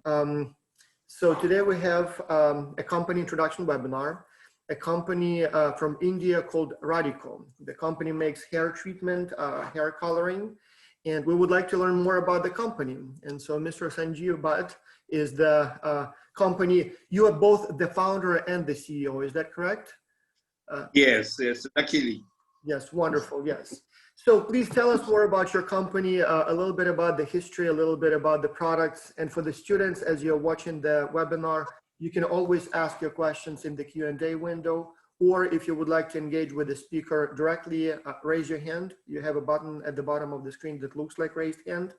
So today we have a company introduction webinar, a company from India called Radico. The company makes hair treatment, hair coloring, and we would like to learn more about the company. And so Mr. Sanjeev Bhatt is the company. You are both the founder and the CEO, is that correct? Yes, luckily. Yes, wonderful, yes. So please tell us more about your company, a little bit about the history, a little bit about the products. And for the students, as you're watching the webinar, you can always ask your questions in the Q&A window, or if you would like to engage with the speaker directly, raise your hand. You have a button at the bottom of the screen that looks like raised hand,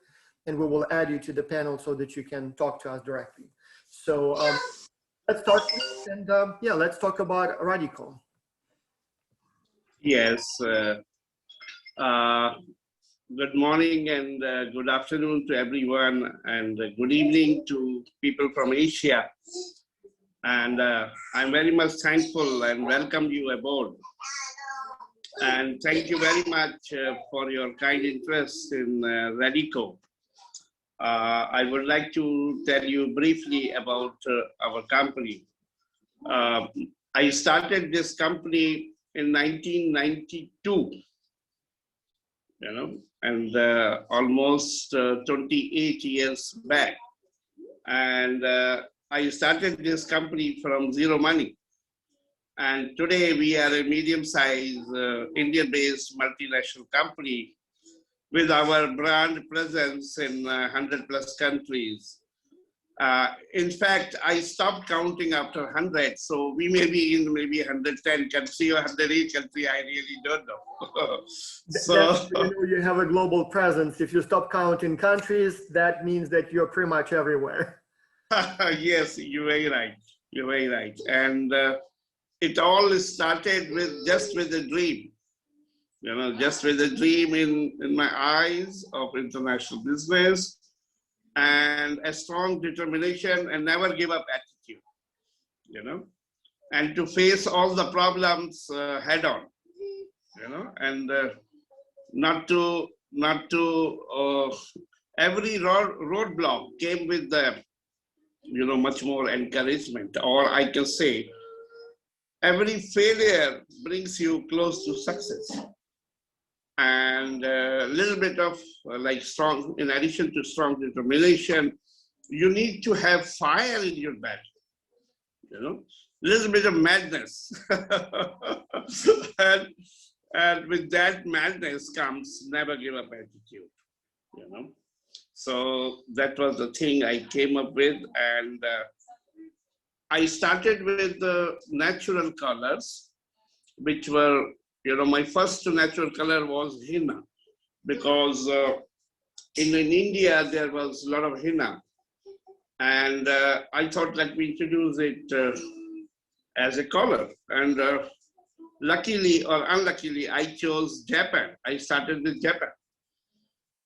and we will add you to the panel so that you can talk to us directly. So let's start, and yeah, let's talk about Radico. Yes. Good morning and good afternoon to everyone, and good evening to people from Asia. And I'm very much thankful and welcome you aboard. And thank you very much for your kind interest in Radico. I would like to tell you briefly about our company. I started this company in 1992. And almost 28 years back. And I started this company from zero money. And today we are a medium-sized India-based multinational company with our brand presence in 100+ countries. In fact, I stopped counting after 100, so we may be in maybe 110 country or 108 country, I really don't know. So you have a global presence. If you stop counting countries, that means that you're pretty much everywhere. Yes, you're very right. You're very right. And it all started with just with a dream. Just with a dream in my eyes of international business, and a strong determination and never give up attitude, and to face all the problems head on, and not to every roadblock came with the, much more encouragement, or I can say every failure brings you close to success. And a little bit of like strong, in addition to strong determination, you need to have fire in your belly, little bit of madness. and with that madness comes never give up attitude, So that was the thing I came up with. And I started with the natural colors, which were, my first natural color was henna, because in India there was a lot of henna. And I thought, let me introduce it as a color. And luckily or unluckily, I chose Japan. I started with Japan.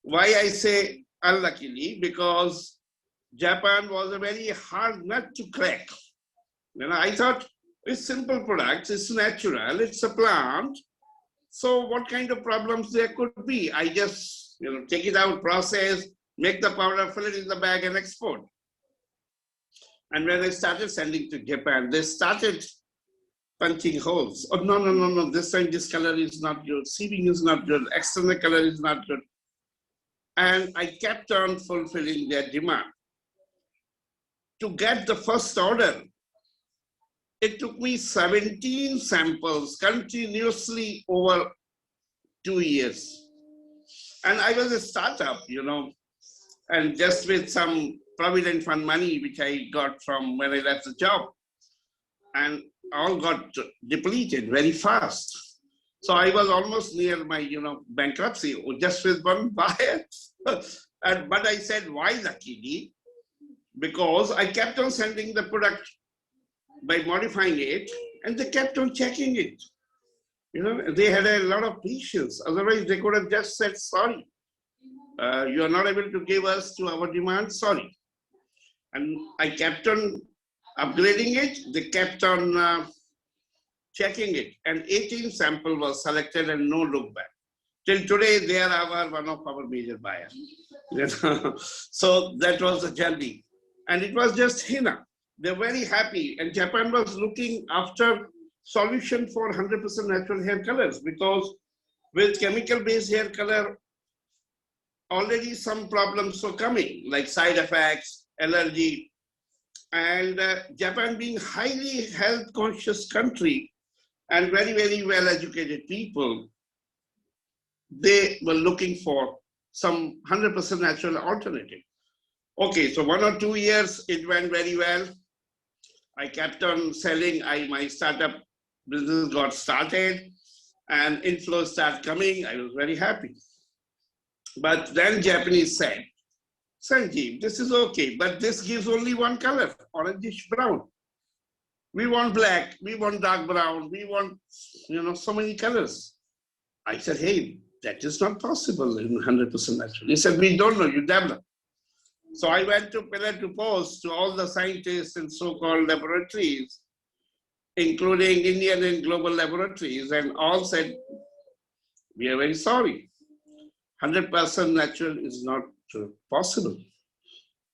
Why I say unluckily? Because Japan was a very hard nut to crack. I thought it's simple products, it's natural, it's a plant. So what kind of problems there could be? I just, take it out, process, make the powder, fill it in the bag and export. And when I started sending to Japan, they started punching holes. Oh, no, this time this color is not good, sieving is not good, external color is not good. And I kept on fulfilling their demand. To get the first order, it took me 17 samples continuously over 2 years. And I was a startup, and just with some Provident Fund money, which I got from when I left the job, and all got depleted very fast. So I was almost near my, bankruptcy just with one buyer. But I said, why luckily? Because I kept on sending the product by modifying it, and they kept on checking it. They had a lot of patience. Otherwise, they could have just said, sorry, you are not able to give us to our demand, sorry. And I kept on upgrading it. They kept on checking it. And 18 sample was selected and no look back. Till today, they are one of our major buyers. So that was the journey. And it was just henna. They're very happy. And Japan was looking after solution for 100% natural hair colors, because with chemical-based hair color, already some problems were coming, like side effects, allergy. And Japan being highly health conscious country and very, very well-educated people, they were looking for some 100% natural alternative. Okay, so 1 or 2 years, it went very well. I kept on selling. My startup business got started and inflows started coming. I was very happy. But then Japanese said, Sanjeev, this is okay, but this gives only one color, orangish brown. We want black, we want dark brown, we want, so many colors. I said, hey, that is not possible in 100% natural. He said, we don't know, you develop. So I went to pillar to post to all the scientists in so-called laboratories, including Indian and global laboratories, and all said, we are very sorry. 100% natural is not possible.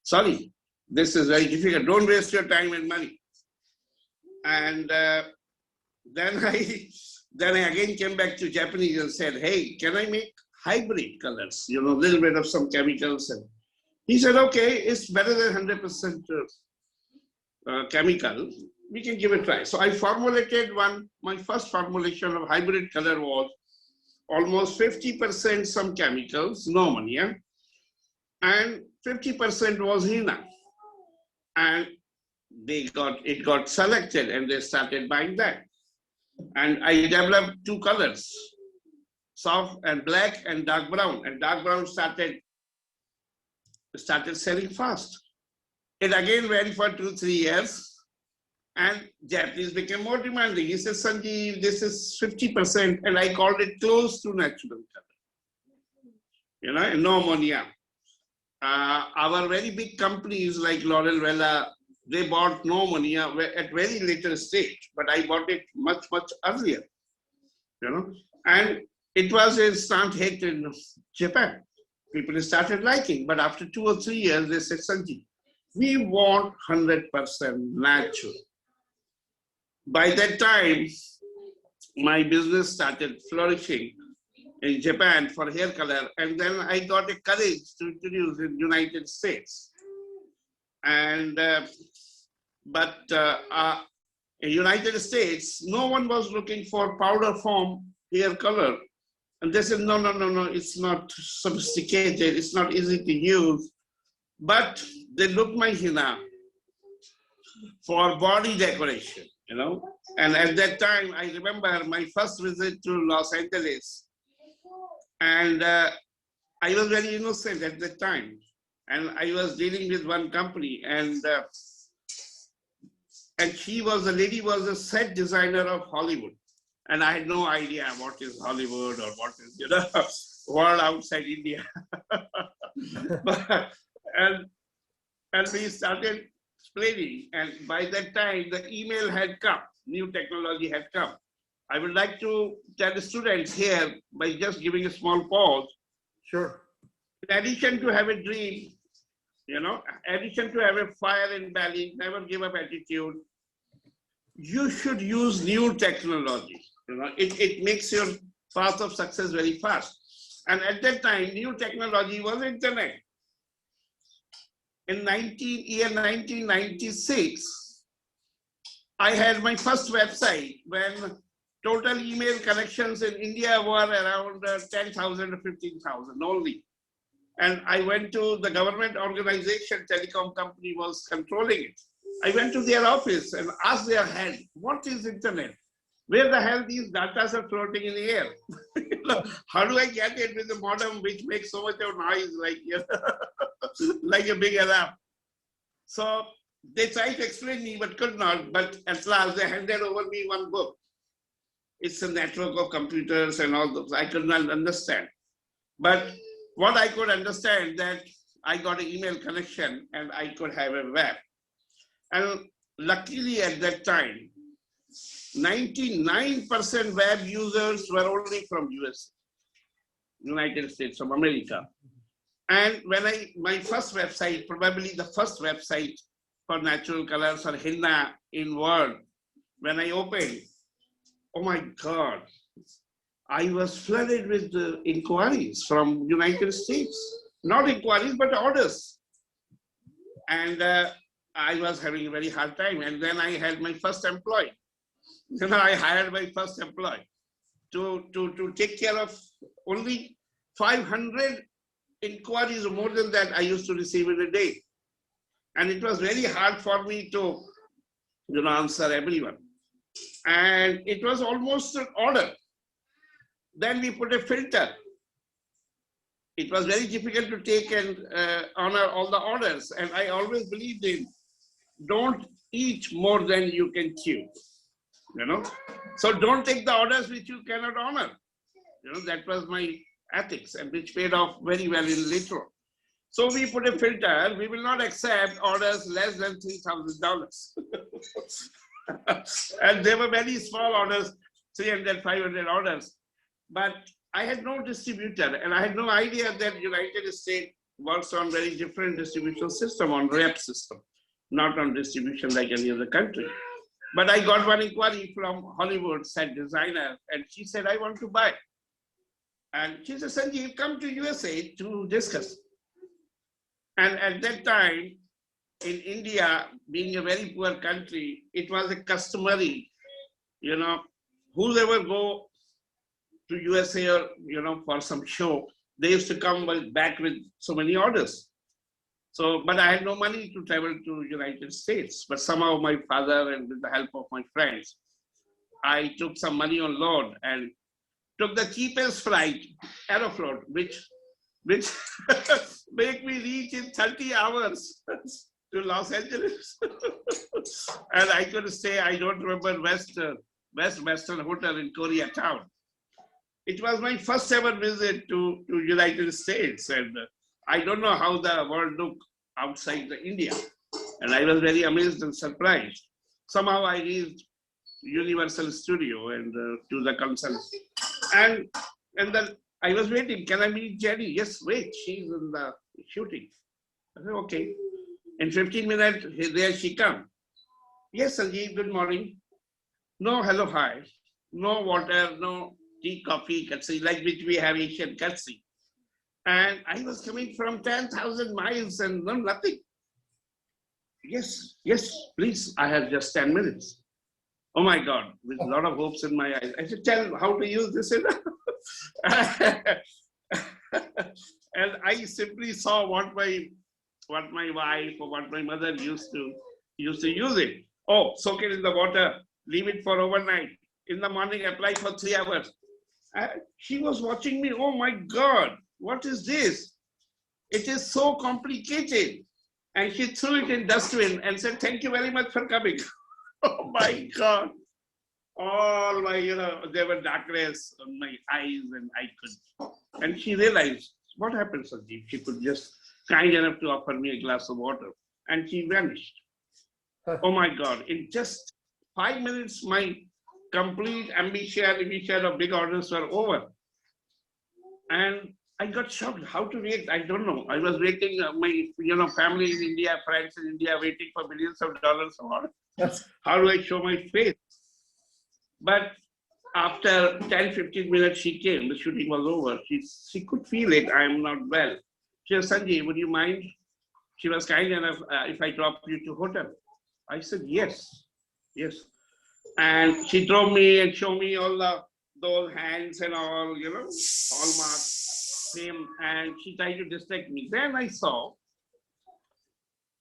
Sorry, this is very difficult. Don't waste your time and money. And then I again came back to Japanese and said, hey, can I make hybrid colors? A little bit of some chemicals. And he said, okay, it's better than 100% chemical. We can give it a try. So I formulated my first formulation of hybrid color was almost 50% some chemicals, no ammonia, and 50% was henna. And it got selected and they started buying that. And I developed 2 colors, soft and black and dark brown. And dark brown started selling fast. It again went for 2-3 years. And Japanese became more demanding. He said, Sanjeev, this is 50%, and I called it close to natural color. And no ammonia. Our very big companies like L'Oreal, Vela, they bought no ammonia at very later stage, but I bought it much, much earlier. And it was a instant hit in Japan. People started liking, but after 2 or 3 years, they said, Sanjeev, we want 100% natural. By that time, my business started flourishing in Japan for hair color. And then I got a courage to introduce in the United States. And, but in United States, no one was looking for powder form hair color. And they said, no, it's not sophisticated. It's not easy to use. But they looked my henna for body decoration. And at that time, I remember my first visit to Los Angeles. And I was very innocent at that time. And I was dealing with one company. And the lady was a set designer of Hollywood. And I had no idea what is Hollywood or what is, world outside India. and we started explaining, and by that time the email had come, new technology had come. I would like to tell the students here by just giving a small pause. Sure. In addition to have a dream, addition to have a fire in belly, never give up attitude, you should use new technology. It makes your path of success very fast. And at that time, new technology was internet. In year 1996, I had my first website when total email connections in India were around 10,000 to 15,000 only. And I went to the government organization, telecom company was controlling it. I went to their office and asked their head, what is internet? Where the hell these data are floating in the air? How do I get it with the modem which makes so much of noise like a big alarm? So they tried to explain me but could not, but at last they handed over me one book. It's a network of computers and all those. I could not understand. But what I could understand that I got an email connection and I could have a web. And luckily at that time, 99% web users were only from US, United States of America. And when my first website, probably the first website for natural colors or henna in Word. When I opened, oh my God, I was flooded with inquiries from United States. Not inquiries, but orders. And I was having a very hard time. And then I had my first employee. I hired my first employee to take care of only 500 inquiries or more than that I used to receive in a day. And it was very hard for me to answer everyone. And it was almost an order. Then we put a filter. It was very difficult to take and honor all the orders. And I always believed in don't eat more than you can chew. So don't take the orders which you cannot honor. That was my ethics, and which paid off very well in later on. So we put a filter. We will not accept orders less than $3,000. And they were very small orders, 300, 500 orders. But I had no distributor, and I had no idea that United States works on very different distribution system, on rep system, not on distribution like any other country. But I got one inquiry from Hollywood set designer, and she said, I want to buy. And she said, Sanjeev, come to USA to discuss. And at that time, in India, being a very poor country, it was a customary, whoever go to USA or, for some show, they used to come back with so many orders. So, but I had no money to travel to United States. But somehow my father, and with the help of my friends, I took some money on loan and took the cheapest flight, Aeroflot, which make me reach in 30 hours to Los Angeles. And I could stay, I don't remember, Western Hotel in Koreatown. It was my first ever visit to United States. And I don't know how the world looked outside India. And I was very amazed and surprised. Somehow I reached Universal Studio and to the console. And then I was waiting, can I meet Jenny? Yes, wait, she's in the shooting. I said, okay. In 15 minutes, there she comes. Yes, Sanjeev, good morning. No, hello, hi. No water, no tea, coffee, katsi, like which we have Asian katsi. And I was coming from 10,000 miles and no, nothing. Yes, please, I have just 10 minutes. Oh my God, with a lot of hopes in my eyes. I said, tell how to use this. And I simply saw what my wife or what my mother used to use it. Oh, soak it in the water, leave it for overnight. In the morning, apply for 3 hours. She was watching me. Oh my God, what is this? It is so complicated. And she threw it in dustbin and said, thank you very much for coming. Oh my God. All my, there were darkness on my eyes and I could. And she realized, what happened, Sanjeev? She could just kind enough to offer me a glass of water. And she vanished. Oh my God. In just 5 minutes, my complete ambition of big orders were over. And I got shocked. How to react? I don't know. I was waiting, my family in India, friends in India, waiting for millions of dollars of orders. Yes. How do I show my face? But after 10, 15 minutes, she came. The shooting was over. She could feel it. I am not well. She said, Sanjay, would you mind? She was kind enough if I drop you to hotel. I said, yes. And she drove me and showed me all those hands and all, hallmarks, name, and she tried to distract me. Then I saw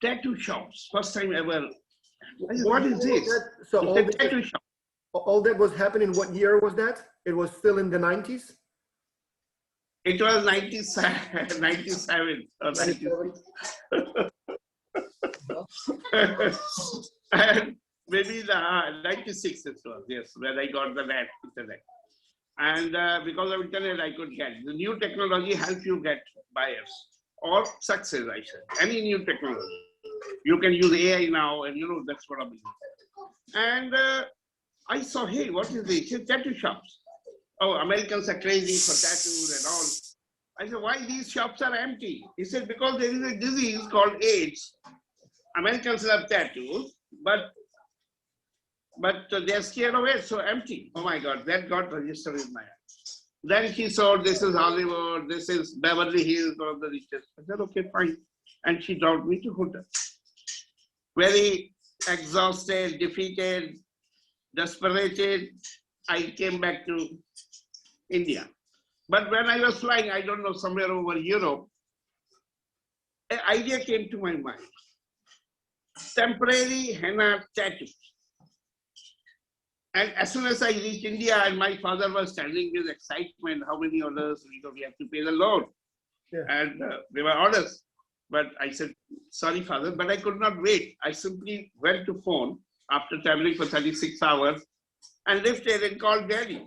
tattoo shops. First time ever. I said, what is this? So tattoo shop. All that was happening, what year was that? It was still in the 90s? It was 97 or 96. And maybe the 96 it was, yes, when I got the internet. And because of internet, I could get. The new technology helps you get buyers or success, I said. Any new technology. You can use AI now, and that's what I'm doing. And I saw, hey, what is this? It's tattoo shops. Oh, Americans are crazy for tattoos and all. I said, why these shops are empty? He said, because there is a disease called AIDS. Americans love tattoos, but they're scared of it, so empty. Oh my God, that got registered in my head. Then she saw this is Hollywood, this is Beverly Hills, all the richest. I said, okay, fine. And she dropped me to hotel. Very exhausted, defeated, desperated, I came back to India. But when I was flying, I don't know, somewhere over Europe, an idea came to my mind. Temporary henna tattoo. And as soon as I reached India, and my father was telling with excitement how many orders we have to pay the loan. Yeah. And there were orders. But I said, sorry, father, but I could not wait. I simply went to phone after traveling for 36 hours and lifted and called Jenny.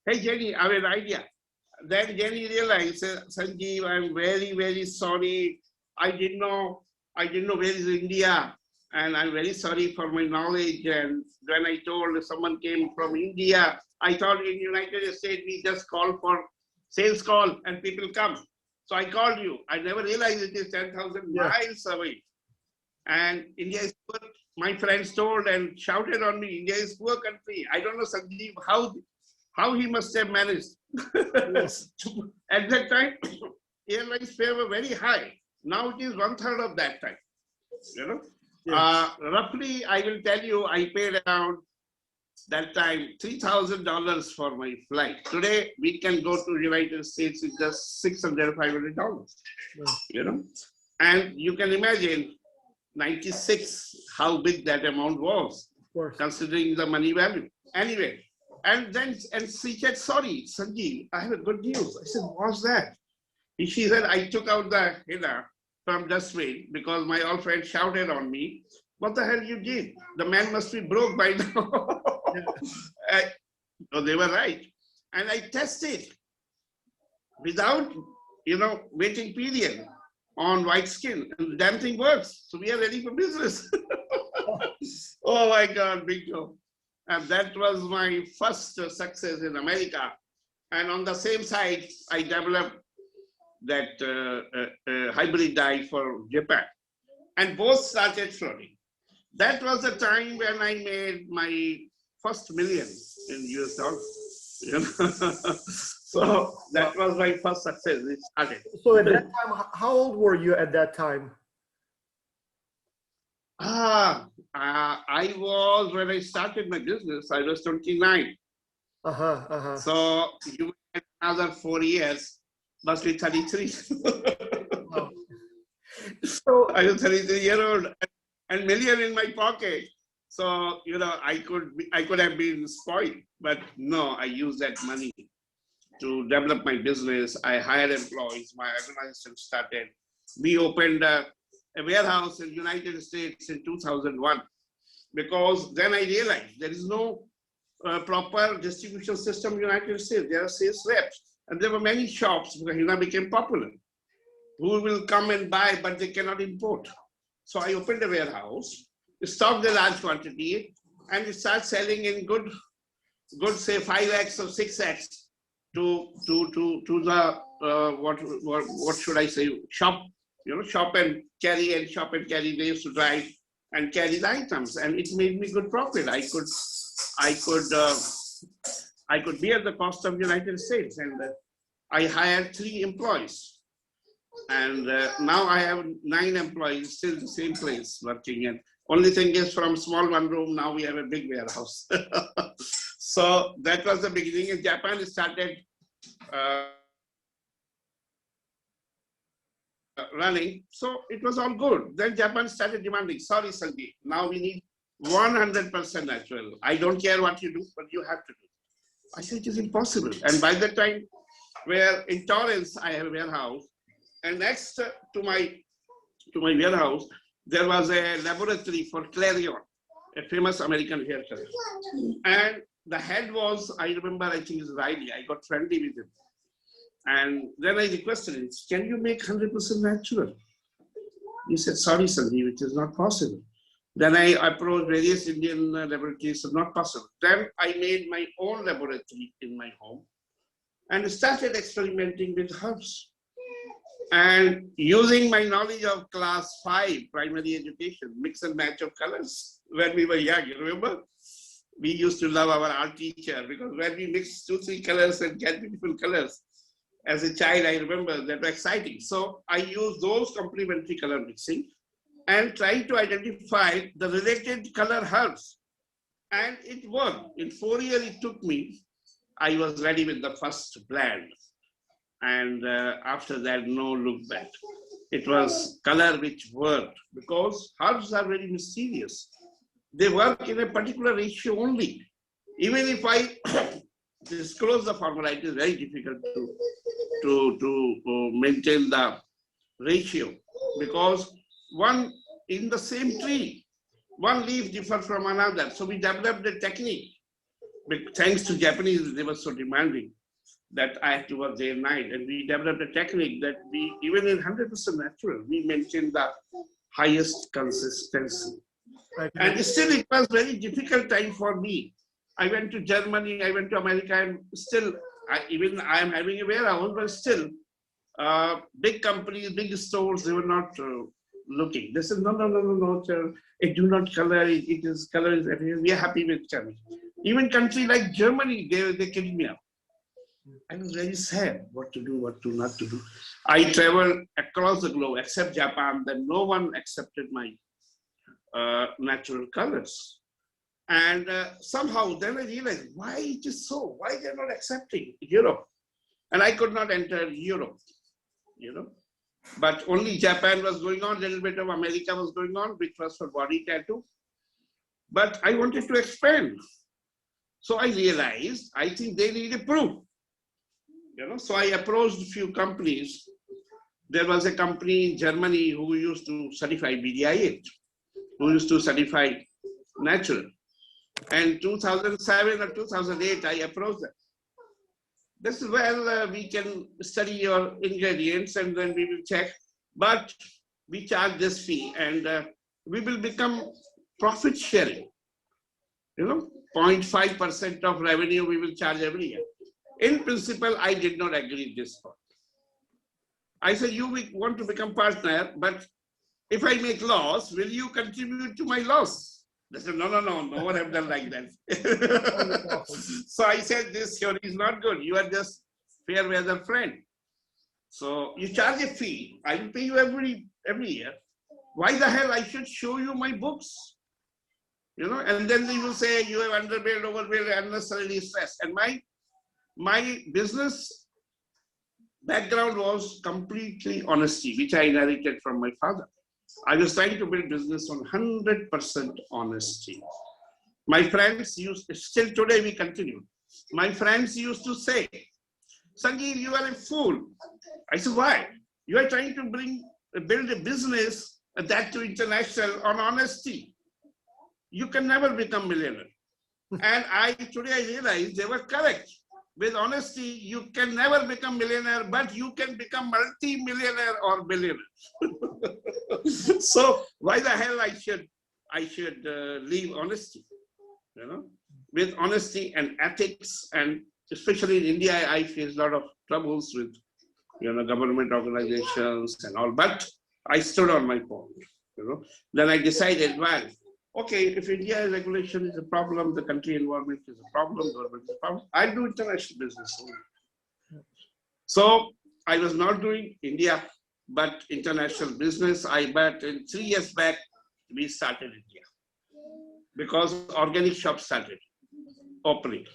Hey, Jenny, I have an idea. Then Jenny realized, Sanjeev, I'm very, very sorry. I didn't know where is India. And I'm very sorry for my knowledge. And when I told someone came from India, I thought in United States, we just call for sales call and people come. So I called you. I never realized it is 10,000 miles away. And India is poor. My friends told and shouted on me, India is poor country. I don't know, Sanjeev, how he must have managed. Yes. At that time, airlines fare were very high. Now it is 1/3 of that time. You know? Yes. Roughly, I will tell you, I paid around that time $3,000 for my flight. Today, we can go to United States with just $600, $500. Yes. You know, and you can imagine 96 how big that amount was, considering the money value. Anyway, and she said, sorry, Sanjeev, I have a good news. I said, what's that? She said, I took out the henna from dustbin because my old friend shouted on me. What the hell you did? The man must be broke by now. So they were right. And I tested without, waiting period on white skin. And the damn thing works. So we are ready for business. Oh my God, big job. And that was my first success in America. And on the same side, I developed that hybrid dye for Japan. And both started floating. That was the time when I made my first million in US dollars. So that was my first success. It started. So at that time, how old were you at that time? I was, when I started my business, I was 29. So you had another 4 years, must be 33. Wow. So I was 33-year-old and million in my pocket. So, I could have been spoiled, but no, I used that money to develop my business. I hired employees, my organization started. We opened a warehouse in the United States in 2001, because then I realized there is no proper distribution system in the United States. There are sales reps, and there were many shops because henna became popular, who will come and buy, but they cannot import. So I opened a warehouse, stocked a large quantity, and start selling in good, say 5x or 6x to the what should I say, shop, shop and carry, They used to drive and carry the items, and it made me good profit. I could bear the cost of the United States, and I hired 3 employees. And now I have 9 employees, still the same place working. And only thing is, from small one room, now we have a big warehouse. So that was the beginning. In Japan, started running. So it was all good. Then Japan started demanding, sorry, Sanjeev, now we need 100% natural. I don't care what you do, but you have to do. I said, it is impossible. And by that time, where in Torrance, I have a warehouse. And next to my warehouse, there was a laboratory for Clarion, a famous American hair color. And the head was, I remember, I think it's Riley. I got friendly with him. And then I requested him, can you make 100% natural? He said, sorry, Sanjeev, it is not possible. Then I approached various Indian laboratories, not possible. Then I made my own laboratory in my home and started experimenting with herbs. And using my knowledge of class 5 primary education, mix and match of colors when we were young, you remember? We used to love our art teacher because when we mix 2, 3 colors and get beautiful colors, as a child, I remember that was exciting. So I used those complementary color mixing and try to identify the related color herbs. And it worked. In 4 years it took me, I was ready with the first blend. And after that, no look back. It was color which worked because herbs are very mysterious. They work in a particular ratio only. Even if I disclose the formula, it is very difficult to maintain the ratio because one in the same tree, one leaf differs from another. So we developed a technique. Thanks to Japanese, they were so demanding that I had to work day and night. And we developed a technique that we, even in 100% natural, we maintain the highest consistency. Right. And still it was very difficult time for me. I went to Germany, I went to America, and still, even I am having a warehouse, but still, big companies, big stores, they were not looking. They said, no, sir, it do not color, it is color is everything. We are happy with color. Even country like Germany, they kicked me out. I was very sad what to do, what to not to do. I traveled across the globe, except Japan, then no one accepted my natural colors. And somehow then I realized why it is so, why they're not accepting Europe. And I could not enter Europe, you know. But only Japan was going on, a little bit of America was going on, which was for body tattoo. But I wanted to expand. So I realized, I think they need a proof. You know, so I approached a few companies. There was a company in Germany who used to certify BDI8, who used to certify natural. And 2007 or 2008, I approached them. This is where we can study your ingredients and then we will check. But we charge this fee and we will become profit sharing. You know, 0.5% of revenue we will charge every year. In principle, I did not agree with this part. I said, you want to become partner, but if I make loss, will you contribute to my loss? They said, no one have done like that. So I said, this theory is not good. You are just fair weather friend. So you charge a fee. I will pay you every year. Why the hell I should show you my books? You know, and then they will say you have underbilled, overbilled, unnecessarily stressed. And my business background was completely honesty, which I inherited from my father. I was trying to build business on 100% honesty. My friends still today we continue. My friends used to say, Sanjeev, you are a fool. I said, why? You are trying to build a business that to international on honesty. You can never become millionaire. And today I realize they were correct. With honesty, you can never become millionaire, but you can become multi-millionaire or billionaire. So why the hell I should leave honesty? You know, with honesty and ethics, and especially in India, I face a lot of troubles with government organizations and all. But I stood on my point. Then I decided, well, okay, if India regulation is a problem, the country environment is a problem, government is a problem, I'll do international business only. So I was not doing India, but international business. But in 3 years back, we started India because organic shops started opening.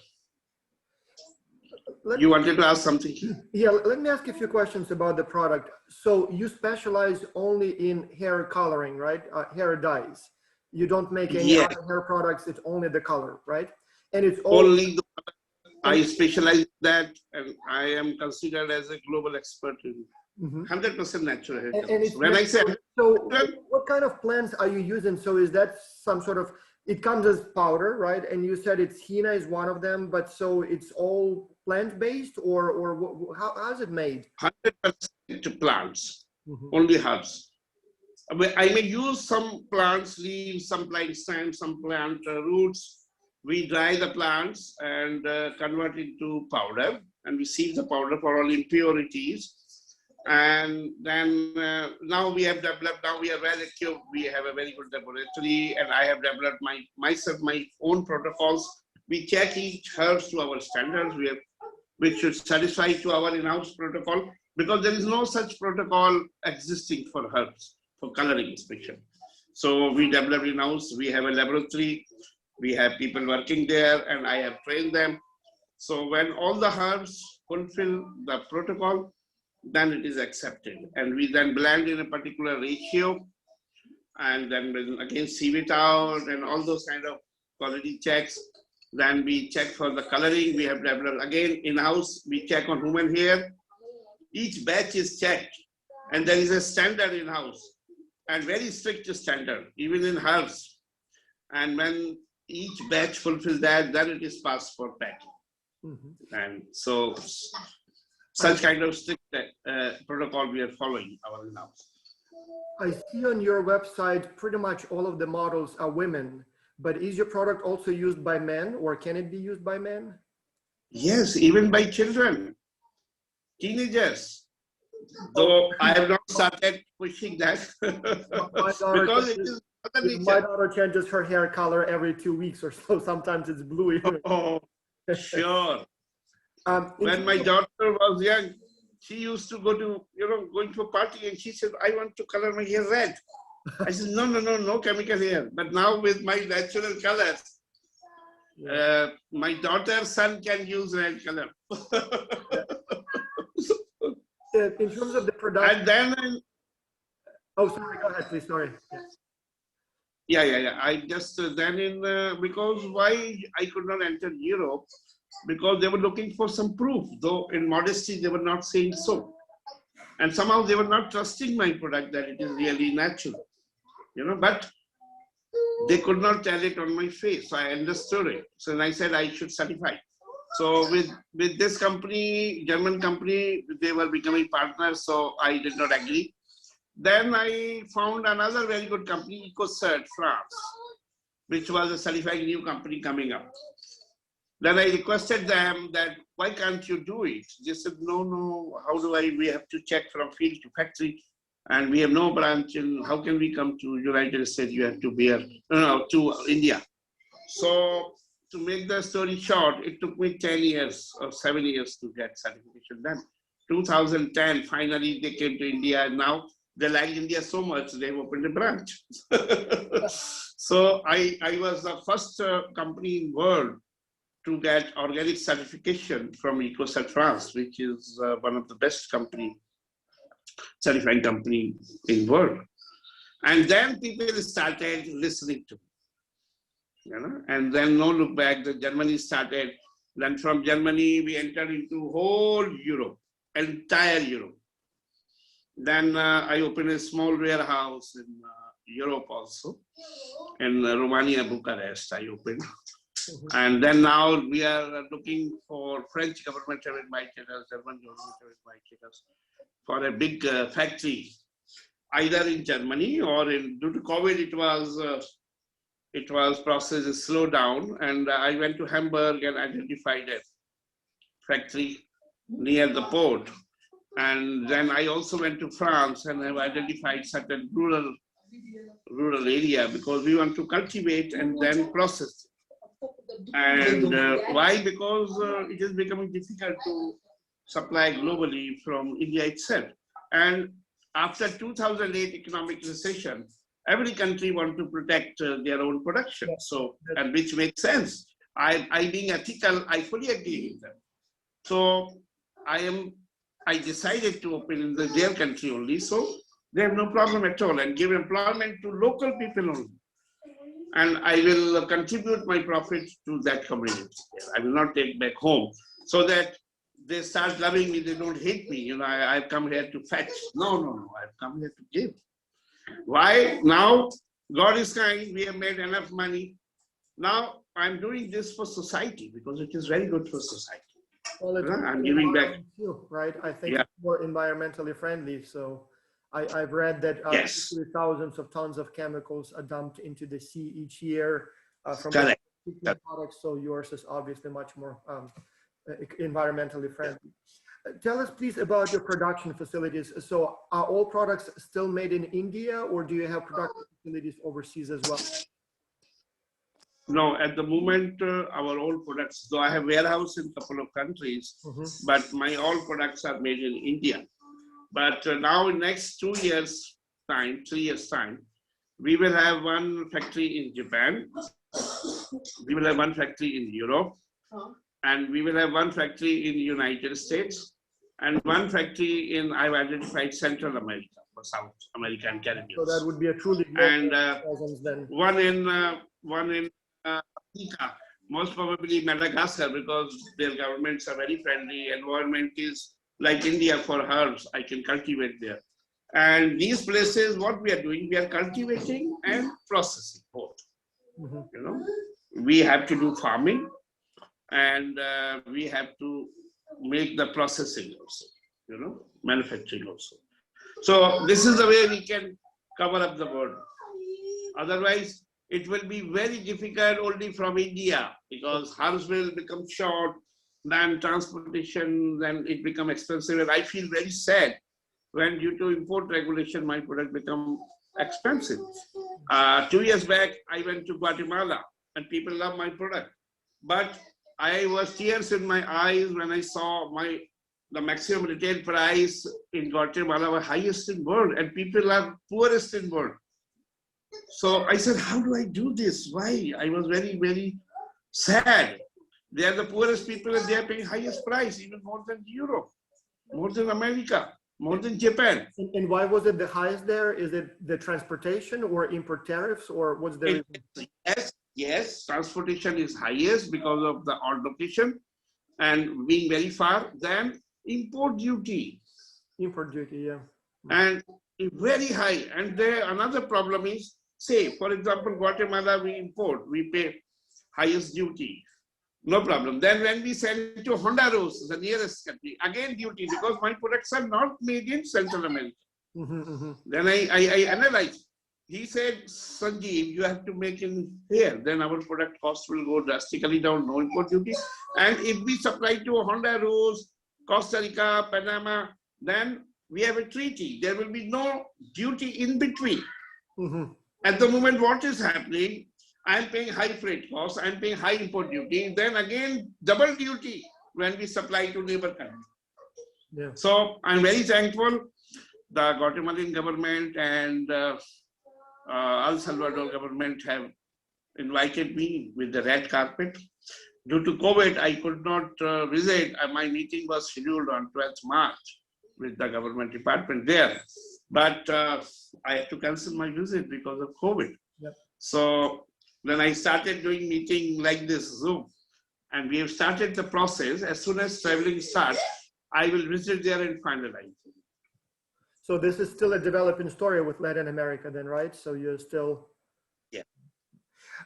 You wanted to ask something? Yeah, let me ask you a few questions about the product. So you specialize only in hair coloring, right? Hair dyes. You don't make any other hair products, it's only the color, right? And it's only the I specialize in that, and I am considered as a global expert in 100% natural hair colors. When I say so what kind of plants are you using? So is that some sort of, it comes as powder, right? And you said it's henna is one of them, but so it's all plant-based, or how is it made? 100% plants, only herbs. I may use some plants, leaves, some plant stems, some plant roots. We dry the plants and convert it to powder, and we sieve the powder for all impurities. And then now we have developed, now we are Radico, we have a very good laboratory, and I have developed myself my own protocols. We check each herbs to our standards, which should satisfy to our in-house protocol, because there is no such protocol existing for herbs, for coloring inspection. So we developed in-house, we have a laboratory, we have people working there, and I have trained them. So when all the herbs fulfill the protocol, then it is accepted. And we then blend in a particular ratio, and then again sieve it out and all those kind of quality checks. Then we check for the coloring. We have developed again in-house, we check on human hair. Each batch is checked, and there is a standard in-house, and very strict standard, even in herbs. And when each batch fulfills that, then it is passed for packing. And so such kind of strict protocol we are following our in-house. I see on your website pretty much all of the models are women, but is your product also used by men, or can it be used by men? Yes, even by children, teenagers. Though I have not started pushing that because it is other nature. My daughter changes her hair color every 2 weeks or so. Sometimes it's blue. Oh, sure. When my daughter was young, she used to go to, going to a party, and she said, I want to color my hair red. I said, no chemical hair. But now with my natural colors, my daughter's son can use red color. In terms of the production. And then, oh, sorry, go ahead, please, sorry. Yeah. I just, because why I could not enter Europe, because they were looking for some proof, though in modesty they were not saying so. And somehow they were not trusting my product that it is really natural, but they could not tell it on my face. So I understood it. So I said I should certify. So with this company, German company, they were becoming partners, so I did not agree. Then I found another very good company, EcoCert France, which was a certifying new company coming up. Then I requested them that, why can't you do it? They said, no, how do we have to check from field to factory, and we have no branch, and how can we come to United States? You have to to India. So to make the story short, it took me 10 years or 7 years to get certification done. 2010, finally they came to India, and now they like India so much, they've opened a branch. So I was the first company in the world to get organic certification from EcoCert France, which is one of the best certifying company in the world. And then people started listening to me, and then no look back, Germany started. Then from Germany, we entered into whole Europe, entire Europe. Then I opened a small warehouse in Europe also. In Romania, Bucharest, I opened. And then now we are looking for French government have invited us, German government have invited us for a big factory, either in Germany or due to COVID, it was process slowed down. And I went to Hamburg and identified a factory near the port. And then I also went to France and have identified certain rural area, because we want to cultivate and then process. And why? Because it is becoming difficult to supply globally from India itself. And after 2008 economic recession, every country wants to protect their own production. So, and which makes sense. I being ethical, I fully agree with them. So I decided to open in their country only. So they have no problem at all, and give employment to local people only. And I will contribute my profit to that community. I will not take back home, so that they start loving me, they don't hate me. I've come here to fetch. No, I've come here to give. Why? Now, God is kind, we have made enough money. Now, I'm doing this for society, because it is very good for society. Well, I'm giving back. Too, right? I think it's more environmentally friendly. So I've read that Yes. thousands of tons of chemicals are dumped into the sea each year from products. So yours is obviously much more environmentally friendly. Tell us please about your production facilities. So are all products still made in India, or do you have production facilities overseas as well? No, at the moment, our all products, though I have warehouse in a couple of countries, but my all products are made in India. But now in next 2 years time, 3 years time, we will have one factory in Japan, we will have one factory in Europe, and we will have one factory in the United States, and one factory in, I've identified Central America, or South America and Caribbean. So that would be a truly and presence then. one in Africa, most probably Madagascar, because their governments are very friendly. Environment is like India for herbs. I can cultivate there. And these places, what we are doing, we are cultivating and processing both. You know, we have to do farming, and we have to make the processing also. You know, manufacturing also. So this is the way we can cover up the world. Otherwise, it will be very difficult only from India, because herbs will become short, then transportation, then it become expensive. And I feel very sad when due to import regulation, my product become expensive. 2 years back, I went to Guatemala and people love my product. But I was tears in my eyes when I saw the maximum retail price in Guatemala was highest in world, and people are poorest in world. So I said, how do I do this? Why? I was very, very sad. They are the poorest people and they are paying highest price, even more than Europe, more than America, more than Japan. And why was it the highest there? Is it the transportation or import tariffs, or what's the reason? Yes, transportation is highest because of the odd location and being very far. Then import duty. Import duty, yeah. And very high. And there another problem is, say, for example, Guatemala, we import, we pay highest duty. No problem. Then when we send to Honduras, the nearest country, again duty, because my products are not made in Central America. Then I analyzed. He said, Sanjeev, you have to make in here. Then our product cost will go drastically down, no import duty. And if we supply to Honduras, Costa Rica, Panama, then we have a treaty. There will be no duty in between. At the moment, what is happening? I'm paying high freight costs, I'm paying high import duty, then again, double duty when we supply to neighbor country. Yeah. So I'm very thankful the Guatemalan government and El Salvador government have invited me with the red carpet. Due to COVID, I could not visit. My meeting was scheduled on 12th March with the government department there. But I had to cancel my visit because of COVID. Yep. So then I started doing meeting like this, Zoom. And we have started the process. As soon as traveling starts, I will visit there and finalize. So this is still a developing story with Latin America then, right? So you're still... Yeah.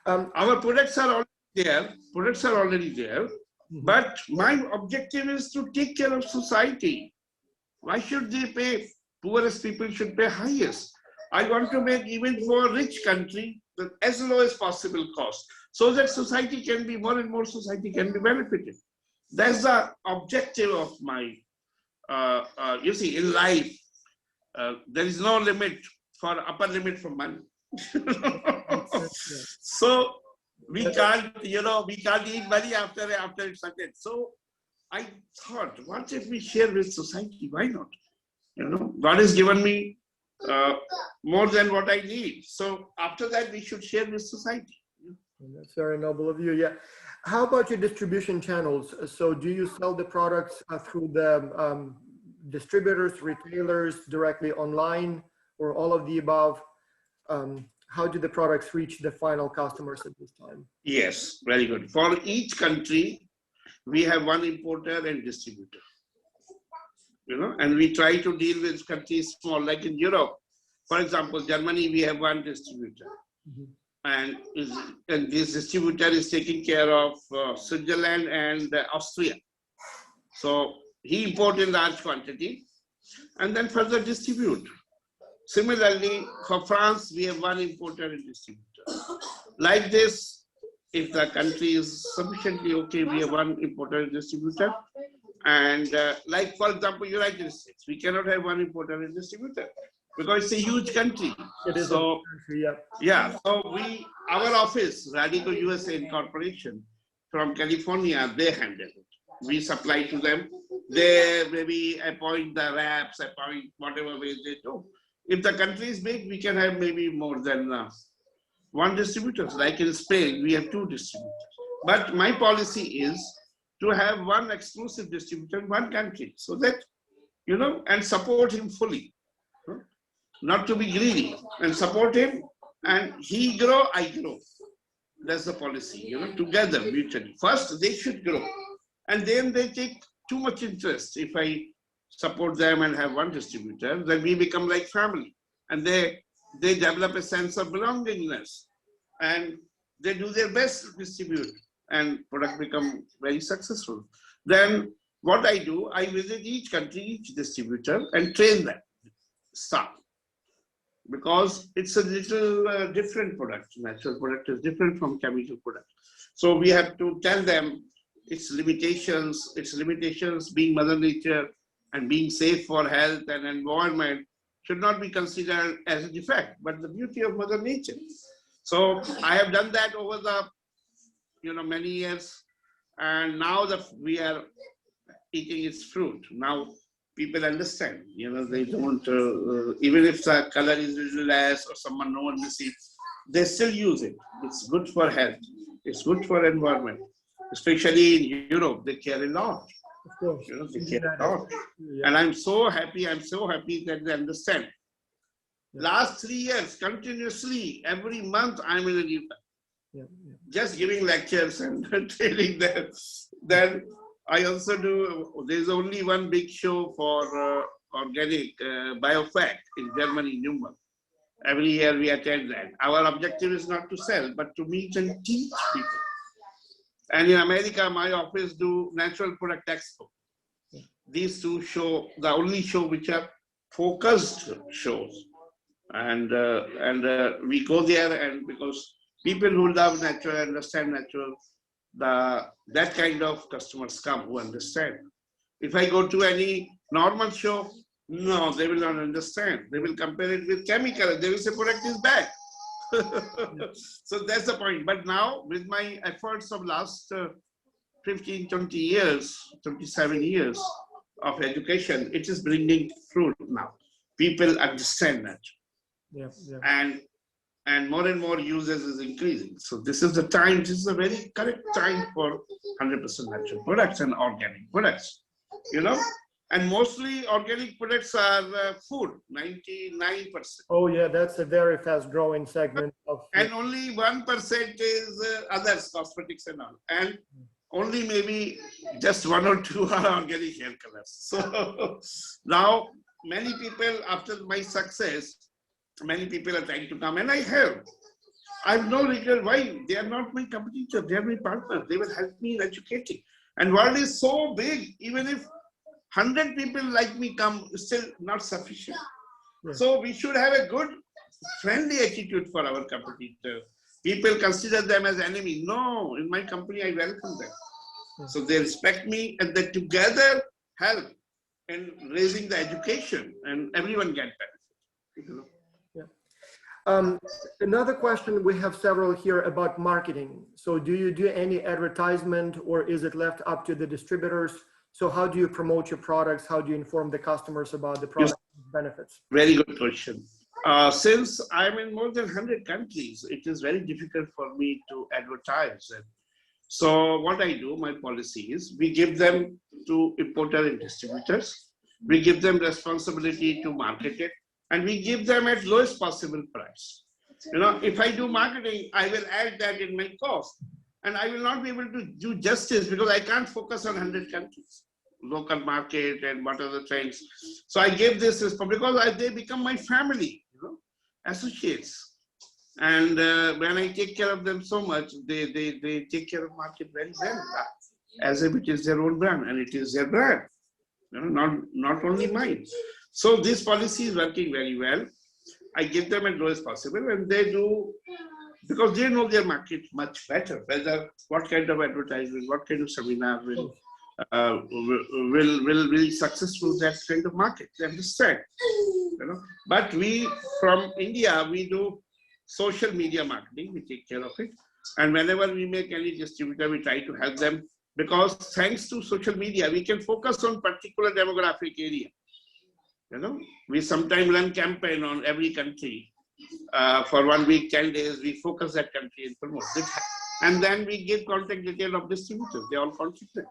Our products are already there. Products are already there. But my objective is to take care of society. Why should they pay? Poorest people should pay highest. I want to make even for rich country as low as possible cost, so that society can be, more and more society can be benefited. That's the objective of my, you see, in life, there is no limit for upper limit for money. So we can't, you know, we can't eat money after it's ended. So I thought, what if we share with society? Why not? You know, God has given me more than what I need. So after that, we should share with society. That's very noble of you. Yeah. How about your distribution channels? So do you sell the products through the distributors, retailers, directly online, or all of the above? How do the products reach the final customers at this time? Yes, very good. For each country, we have one importer and distributor. You know, and we try to deal with countries small, like in Europe. For example, Germany, we have one distributor. And this distributor is taking care of Switzerland and Austria. So he imports in large quantity and then further distribute. Similarly, for France, we have one importer and distributor. Like this, if the country is sufficiently okay, we have one importer and distributor. And like, for example, United States, we cannot have one importer and distributor because it's a huge country. It is So, a big country, yeah. yeah, so our office, Radico USA Incorporation from California, they handle it. We supply to them. They maybe appoint the reps, appoint whatever way they do. If the country is big, we can have maybe more than one distributor. Like in Spain, we have 2 distributors. But my policy is to have one exclusive distributor in one country, so that, you know, and support him fully. Not to be greedy, and support him, and he grow, I grow. That's the policy, you know, together mutually. First, they should grow, and then they take too much interest. If I support them and have one distributor, then we become like family, and they develop a sense of belongingness, and they do their best to distribute, and product become very successful. Then what I do, I visit each country, each distributor, and train them, staff. Because it's a little different product. Natural product is different from chemical product. So we have to tell them its limitations being Mother Nature and being safe for health and environment should not be considered as a defect, but the beauty of Mother Nature. So I have done that over the, you know, many years, and now that we are eating its fruit. Now people understand, you know, they don't, even if the color is a little less or someone no one will see, they still use it. It's good for health. It's good for environment. Especially in Europe, they care a lot. Of course. You know, they care a lot. Yeah. And I'm so happy that they understand. Yeah. Last 3 years, continuously, every month, I'm in a new country. Yeah. Just giving lectures and training them. Then I also do, there's only one big show for organic biofact in Germany, Nuremberg. Every year we attend that. Our objective is not to sell, but to meet and teach people. And in America, my office do Natural Product Expo. These 2 show, the only show which are focused shows. And we go there, and because people who love natural, understand natural, that kind of customers come who understand. If I go to any normal show, no, they will not understand. They will compare it with chemical. They will say product is bad. So that's the point. But now with my efforts of last 15, 20 years, 27 years of education, it is bringing fruit now. People understand that. Yeah, yeah. And more users is increasing. So this is the time, this is a very correct time for 100% natural products and organic products, you know? And mostly organic products are food, 99%. Oh yeah, that's a very fast growing segment of. And only 1% is others, cosmetics and all. And only maybe just 1 or 2 are organic hair colors. So now many people, after my success, many people are trying to come, and I have no regret. Why? They are not my competitor, they are my partner. They will help me in educating. And world is so big, even if 100 people like me come, still not sufficient. Yeah. So we should have a good, friendly attitude for our competitor. People consider them as enemy. No, in my company, I welcome them. Yeah. So they respect me, and they together help in raising the education, and everyone get benefit. You know? Another question, we have several here about marketing. So do you do any advertisement, or is it left up to the distributors? So how do you promote your products? How do you inform the customers about the product benefits? Very good question. Since I'm in more than 100 countries, it is very difficult for me to advertise. So what I do, my policy is, we give them to importers and distributors. We give them responsibility to market it, and we give them at lowest possible price. You know, if I do marketing, I will add that in my cost, and I will not be able to do justice because I can't focus on 100 countries, local market and what are the trends. So I give this because they become my family, you know, associates. And when I take care of them so much, they take care of market very well, as if it is their own brand, and it is their brand, you know, not only mine. So this policy is working very well. I give them as low as possible, and they do, because they know their market much better, whether what kind of advertisement, what kind of seminar will will successful that kind of market. They understand, you know. But we from India, we do social media marketing. We take care of it, and whenever we make any distributor, we try to help them, because thanks to social media, we can focus on particular demographic area. You know, we sometimes run campaign on every country. For 1 week, 10 days, we focus that country and promote it. And then we give contact detail of distributors. They all contact them.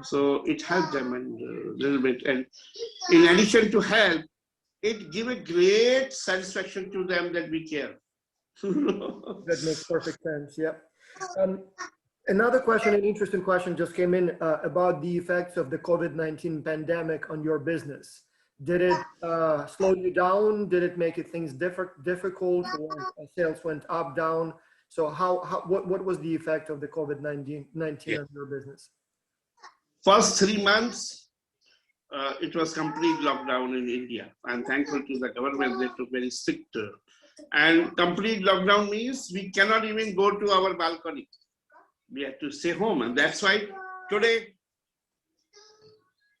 So it helps them a little bit. And in addition to help, it gives a great satisfaction to them that we care. That makes perfect sense. Yeah. Another question, an interesting question just came in about the effects of the COVID-19 pandemic on your business. Did it slow you down? Did it make things difficult, or sales went up, down? So what was the effect of the COVID-19 on your business? First 3 months, it was complete lockdown in India. I'm thankful to the government, they took very strict. And complete lockdown means we cannot even go to our balcony. We have to stay home. And that's why today,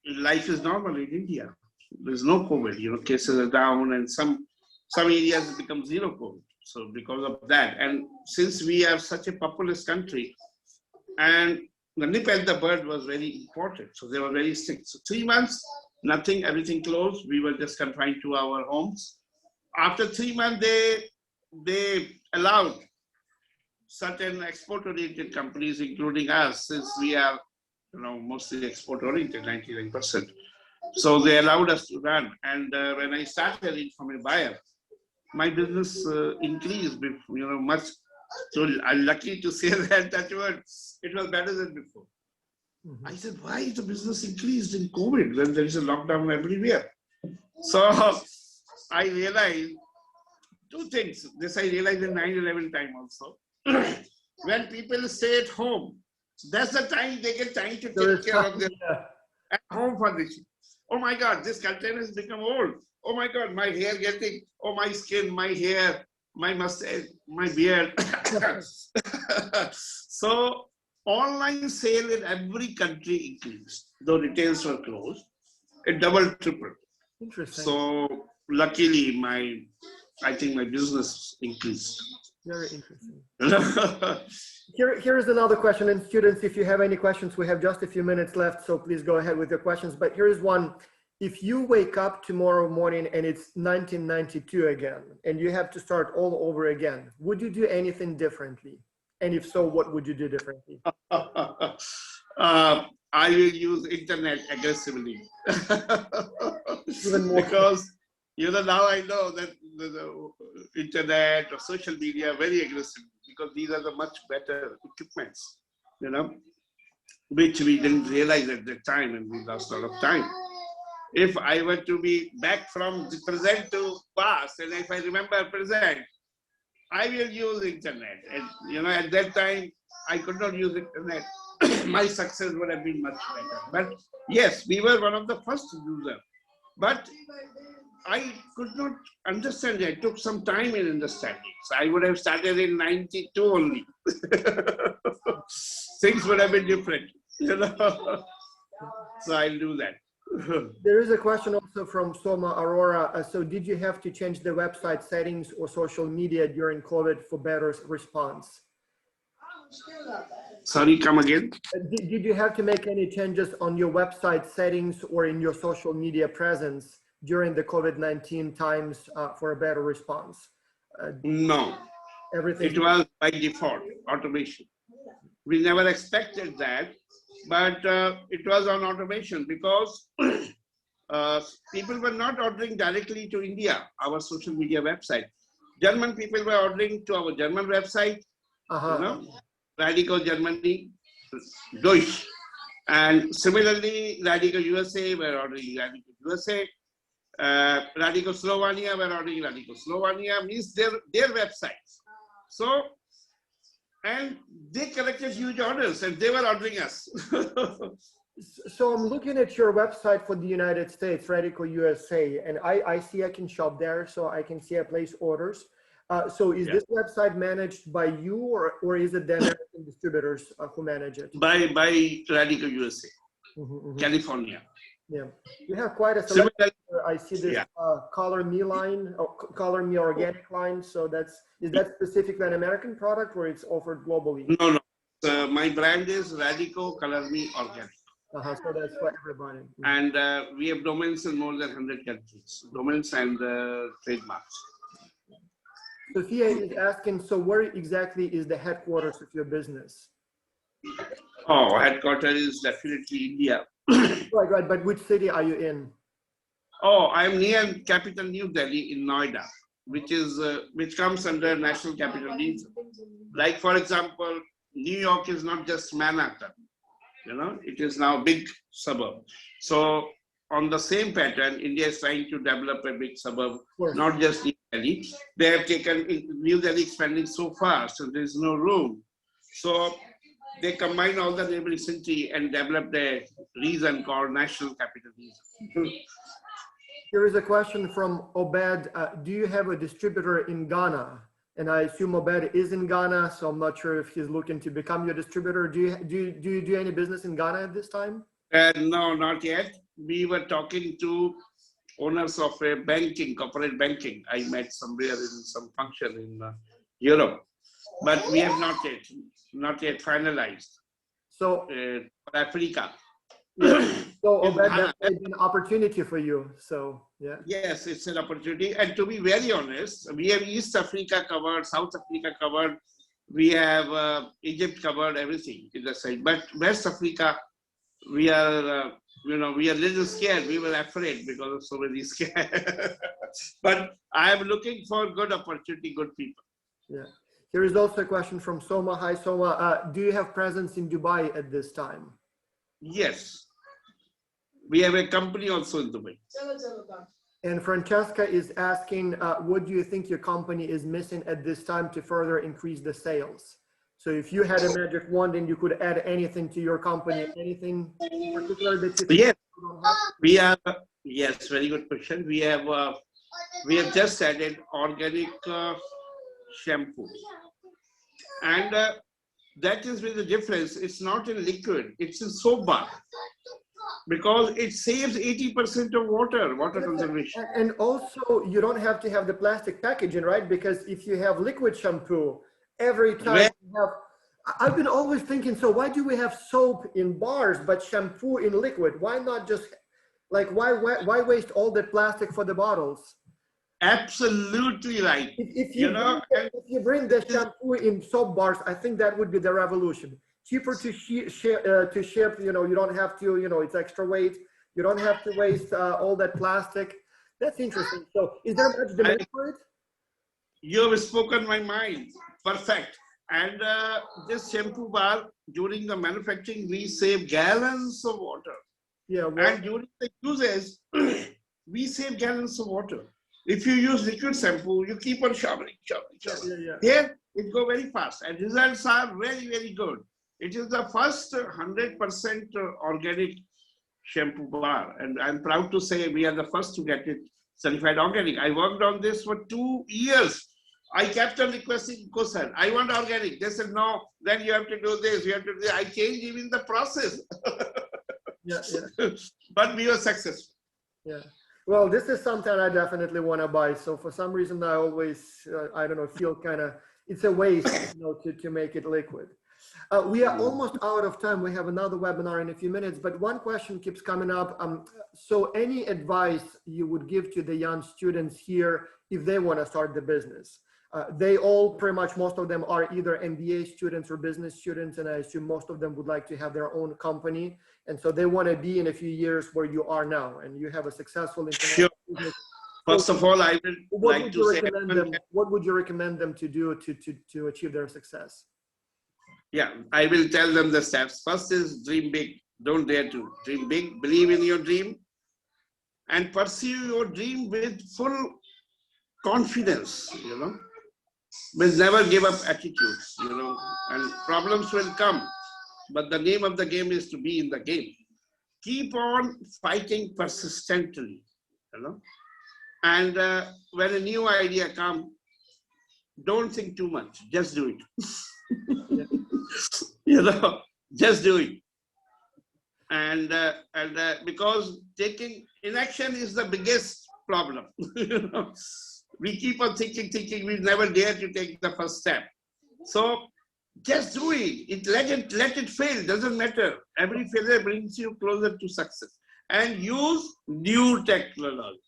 life is normal in India. There's no COVID, you know, cases are down, and some areas become zero COVID. So because of that, and since we are such a populous country, and the nip and the bud was very important, so they were very strict. So 3 months, nothing, everything closed. We were just confined to our homes. After 3 months, they allowed certain export-oriented companies, including us, since we are, you know, mostly export-oriented, 99%. So they allowed us to run. And when I started it from a buyer, my business increased, you know, much. So I'm lucky to say that word, it was better than before. Mm-hmm. I said, why is the business increased in COVID when there is a lockdown everywhere? So I realized two things. This I realized in 9/11 time also. When people stay at home, that's the time they get time to take care of their at home furnishing. Oh my God, this container has become old. Oh my God, my hair getting, oh my skin, my hair, my mustache, my beard. So online sale in every country increased, though retails were closed. It doubled, tripled. Interesting. So luckily, I think my business increased. Very interesting. Here is another question. And students, if you have any questions, we have just a few minutes left, so please go ahead with your questions. But here's one. If you wake up tomorrow morning and it's 1992 again, and you have to start all over again, would you do anything differently? And if so, what would you do differently? I will use internet aggressively. Even more. Because, you know, now I know that the internet or social media are very aggressive, because these are the much better equipments, you know, which we didn't realize at the time, and we lost a lot of time. If I were to be back from the present to past, and if I remember present, I will use internet. And, you know, at that time, I could not use internet. My success would have been much better. But yes, we were one of the first users. But I could not understand it. It took some time in understanding. So I would have started in 92 only. Things would have been different, you know. So I'll do that. There is a question also from Soma Aurora. So did you have to change the website settings or social media during COVID for better response? Sorry, come again? Did you have to make any changes on your website settings or in your social media presence during the COVID-19 times for a better response? No. Everything. It was by default, automation. We never expected that, but it was on automation, because people were not ordering directly to India, our social media website. German people were ordering to our German website, you know, Radico Germany, Deutsch. And similarly, Radico USA were ordering Radico USA. Radico Slovenia were ordering Radico Slovenia, means their websites. So, and they collected huge orders, and they were ordering us. So I'm looking at your website for the United States, Radico USA, and I see I can shop there, so I can see I place orders. So is this website managed by you, or is it the American distributors who manage it? By Radico USA. California. Yeah, you have quite a selection. Similarly, I see this yeah. Color Me line, or Color Me Organic line. So is that specifically an American product or it's offered globally? No, no. My brand is Radico Color Me Organic. So that's for everybody. And we have domains in more than 100 countries, domains and trademarks. Sophia is asking, so where exactly is the headquarters of your business? Oh, headquarters is definitely India. Right. But which city are you in? Oh, I'm near capital New Delhi in Noida, which comes under National Capital Region. Like, for example, New York is not just Manhattan, it is now a big suburb. So on the same pattern, India is trying to develop a big suburb, not just New Delhi. They have taken New Delhi expanding so fast, so there's no room. So they combine all the neighboring city and develop a region called National Capital Region. Here is a question from Obed. Do you have a distributor in Ghana? And I assume Obed is in Ghana, so I'm not sure if he's looking to become your distributor. Do you do any business in Ghana at this time? No, not yet. We were talking to owners of a banking, corporate banking. I met somewhere in some function in Europe, but we have not yet finalized. So Africa. So Obed, that's an opportunity for you. So yeah. Yes, it's an opportunity. And to be very honest, we have East Africa covered, South Africa covered, we have Egypt covered, everything in the side. But West Africa, we are, we are a little scared. We were afraid because of so many scared. But I am looking for good opportunity, good people. Yeah. Here is also a question from Soma. Hi, Soma. Do you have presence in Dubai at this time? Yes. We have a company also in Dubai. And Francesca is asking, what do you think your company is missing at this time to further increase the sales? So if you had a magic wand and you could add anything to your company, anything in particular that you think yes, you don't have? we have. Yes, very good question. We have just added organic shampoo, and that is with the difference. It's not in liquid; it's in soap bar, because it saves 80% of water conservation. And also, you don't have to have the plastic packaging, right? Because if you have liquid shampoo, every time you have, I've been always thinking, so why do we have soap in bars, but shampoo in liquid? Why not just, like, why waste all the plastic for the bottles? Absolutely right. If you bring the shampoo in soap bars, I think that would be the revolution. Cheaper to ship, you don't have to, it's extra weight. You don't have to waste all that plastic. That's interesting. So is there much demand for it? You have spoken my mind. Perfect. And this shampoo bar, during the manufacturing, we save gallons of water. Yeah. Well, and during the uses, we save gallons of water. If you use liquid shampoo, you keep on showering. Yeah. Here, it goes very fast. And results are very, very good. It is the first 100% organic shampoo bar. And I'm proud to say we are the first to get it certified organic. I worked on this for 2 years. I kept on requesting, sir, I want organic. They said, no, then you have to do this, you have to do this. I changed even the process. Yeah. But we were successful. Yeah. Well, this is something I definitely want to buy. So for some reason, I always, I don't know, feel kind of, it's a waste, to make it liquid. We are almost out of time. We have another webinar in a few minutes, but one question keeps coming up. So any advice you would give to the young students here if they want to start the business? They all, pretty much most of them are either MBA students or business students, and I assume most of them would like to have their own company. And so they want to be in a few years where you are now, and you have a successful international business. First of all, I would like to say, what would you recommend them to do to achieve their success? Yeah, I will tell them the steps. First is dream big. Don't dare to dream big. Believe in your dream and pursue your dream with full confidence, But never give up attitudes, and problems will come. But the name of the game is to be in the game. Keep on fighting persistently, And when a new idea comes, don't think too much. Just do it. Just do it. and because taking inaction is the biggest problem. You know, we keep on thinking, we never dare to take the first step. So just do it. Let it fail. Doesn't matter. Every failure brings you closer to success. And use new technology.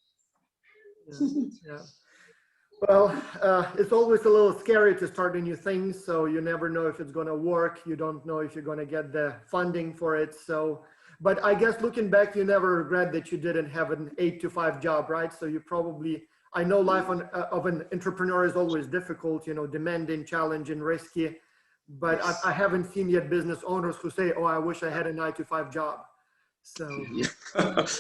Yeah. Well, it's always a little scary to start a new thing. So you never know if it's going to work. You don't know if you're going to get the funding for it. So, but I guess looking back, you never regret that you didn't have an 8-to-5 job, right? So you probably, I know life of an entrepreneur is always difficult, you know, demanding, challenging, risky. But I haven't seen yet business owners who say, oh, I wish I had a 9-to-5 job. So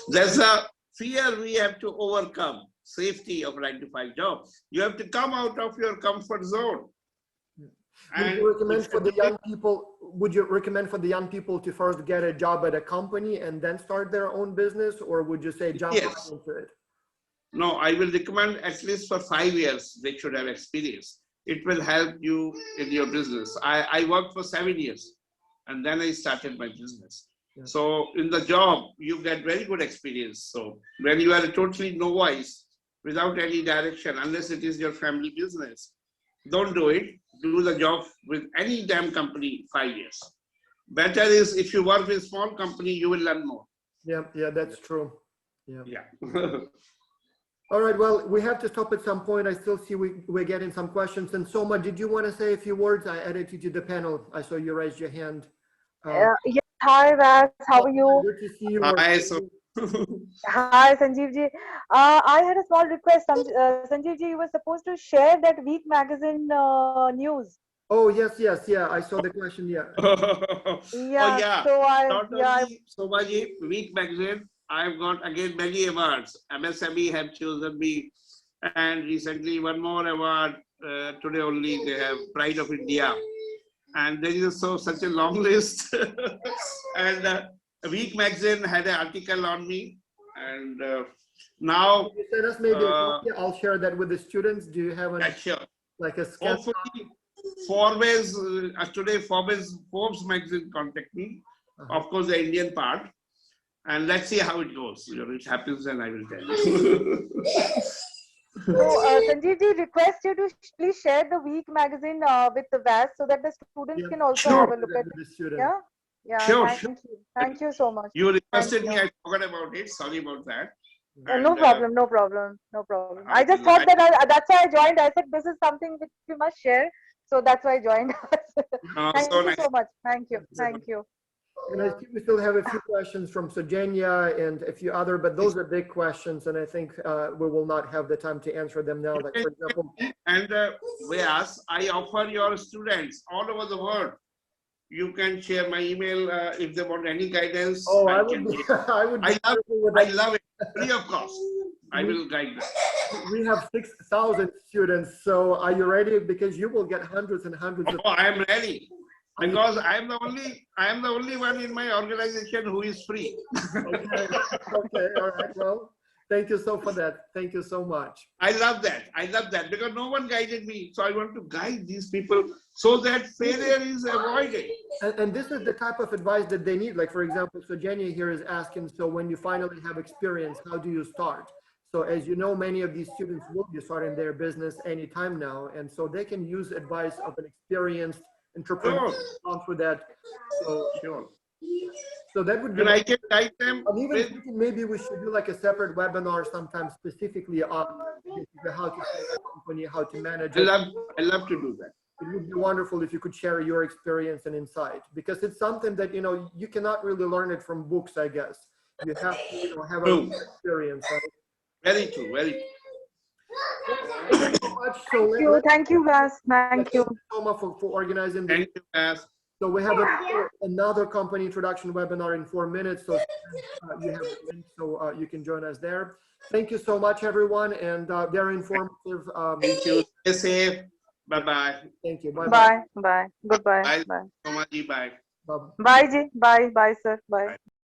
there's a fear we have to overcome. Safety of 9-to-5 job. You have to come out of your comfort zone. Would you recommend for the young people? Would you recommend for the young people to first get a job at a company and then start their own business, or would you say jump right into it? No, I will recommend at least for 5 years they should have experience. It will help you in your business. I worked for 7 years, and then I started my business. Yeah. So in the job, you get very good experience. So when you are a totally novice, without any direction, unless it is your family business, don't do it. Do the job with any damn company 5 years. Better is if you work with small company, you will learn more. Yeah, that's true. Yeah. All right, well, we have to stop at some point. I still see we're getting some questions. And Soma, did you want to say a few words? I added you to the panel. I saw you raised your hand. Yes, hi, Vas. How are you? Good to see you. Hi, so Hi, Sanjeev ji. I had a small request. Sanjeev ji, you were supposed to share that week magazine news. Oh, yes. Yeah, I saw the question. Yeah. Yeah. So Soma ji, Week magazine, I've got again many awards. MSME have chosen me. And recently one more award. Today only they have Pride of India. And there is such a long list. And Week magazine had an article on me, and now you send us maybe a copy. I'll share that with the students. Do you have like a sketch? Hopefully, Forbes today Forbes magazine contact me. Of course, the Indian part, and let's see how it goes. You know, it happens, and I will tell you. So, Sanjeev ji, request you to please share the week magazine with the VAS so that the students can also have a look at it. Yeah, sure. Thank you so much. You requested me, I forgot about it. Sorry about that. No problem. I just thought that that's why I joined. I said this is something which we must share. So that's why I joined. Thank you so much. Thank you. And I think we still have a few questions from Sojanya and a few other, but those are big questions, and I think we will not have the time to answer them now. Like, for example, and Vyas, I offer your students all over the world. You can share my email if they want any guidance. Oh, I love it. Free of cost. I will guide them. We have 6,000 students. So are you ready? Because you will get hundreds and hundreds of. Oh, I am ready. Because I am the only one in my organization who is free. Okay. All right. Well, thank you so for that. Thank you so much. I love that because no one guided me. So I want to guide these people so that failure is avoided. And this is the type of advice that they need. Like, for example, so Jenny here is asking, so when you finally have experience, how do you start? So as you know, many of these students will be starting their business anytime now. And so they can use advice of an experienced entrepreneur for that. So that would be. And I can guide them. I'm even thinking maybe we should do like a separate webinar sometime specifically on how to start a company, how to manage it. I love to do that. It would be wonderful if you could share your experience and insight, because it's something that, you know, you cannot really learn it from books, I guess. You have to, you know, have a experience, right? Very true. Thank you so much. Thank you, Vas. Thank you so much for organizing this. Thank you, Vas. So we have another company introduction webinar in 4 minutes. So you have a link, so you can join us there. Thank you so much, everyone, and very informative. Thank you. Stay safe. Bye-bye. Thank you. Bye. Goodbye. Bye. Bye. Bye, Ji. Bye, sir. Bye.